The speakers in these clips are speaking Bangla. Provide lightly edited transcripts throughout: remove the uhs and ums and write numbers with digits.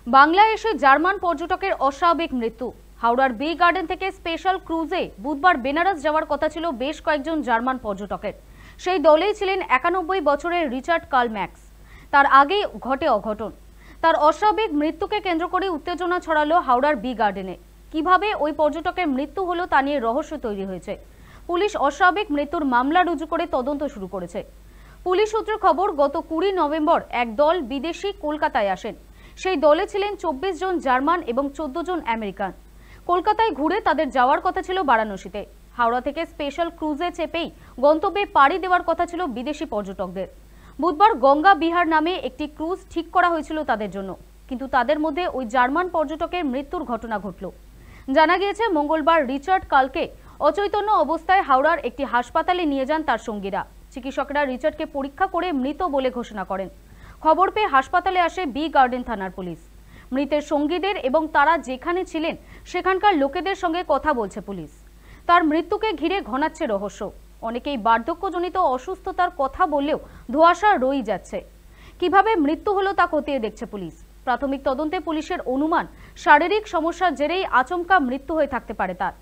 বাংলায় এসে জার্মান পর্যটকের অস্বাভাবিক মৃত্যু। হাওড়ার বি গার্ডেন থেকে স্পেশাল ক্রুজে বুধবার বেনারস যাওয়ার কথা ছিল বেশ কয়েকজন জার্মান পর্যটকের। সেই দলেই ছিলেন 91 বছরের রিচার্ড কার্ল ম্যাক্স। তার আগেই ঘটে অঘটন। তার অস্বাভাবিক মৃত্যুকে কেন্দ্র করে উত্তেজনা ছড়ালো হাওড়ার বি গার্ডেনে। কিভাবে ওই পর্যটকের মৃত্যু হলো তা নিয়ে রহস্য তৈরি হয়েছে। পুলিশ অস্বাভাবিক মৃত্যুর মামলা রুজু করে তদন্ত শুরু করেছে। পুলিশ সূত্রে খবর, গত 20 নভেম্বর এক দল বিদেশি কলকাতায় আসেন। সেই দলে ছিলেন 24 জন জার্মান এবং 14 জন আমেরিকান। কলকাতায় ঘুরে তাদের যাওয়ার কথা ছিল বারাণসীতে। হাওড়া থেকে স্পেশাল ক্রুজে চেপেই গন্তব্যে পাড়ি দেওয়ার কথা ছিল বিদেশি পর্যটকদের। বুধবার গঙ্গা বিহার নামে একটি ক্রুজ ঠিক করা হয়েছিল তাদের জন্য, কিন্তু তাদের মধ্যে ওই জার্মান পর্যটকের মৃত্যুর ঘটনা ঘটল। জানা গিয়েছে, মঙ্গলবার রিচার্ড কার্লকে অচৈতন্য অবস্থায় হাওড়ার একটি হাসপাতালে নিয়ে যান তার সঙ্গীরা। চিকিৎসকরা রিচার্ডকে পরীক্ষা করে মৃত বলে ঘোষণা করেন। খবর পেয়ে হাসপাতালে আসে বি গার্ডেন থানার পুলিশ। মৃতের সঙ্গীদের এবং তারা যেখানে ছিলেন সেখানকার লোকেদের সঙ্গে কথা বলছে পুলিশ। তার মৃত্যুকে ঘিরে ঘনাচ্ছে রহস্য। অনেকেই বার্ধক্যজনিত অসুস্থতার কথা বললেও ধোঁয়াশা রয়েই যাচ্ছে। কিভাবে মৃত্যু হলো তা খতিয়ে দেখছে পুলিশ। প্রাথমিক তদন্তে পুলিশের অনুমান, শারীরিক সমস্যার জেরেই আচমকা মৃত্যু হয়ে থাকতে পারে তার।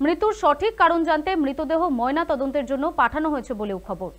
মৃত্যুর সঠিক কারণ জানতে মৃতদেহ ময়না তদন্তের জন্য পাঠানো হয়েছে বলেও খবর।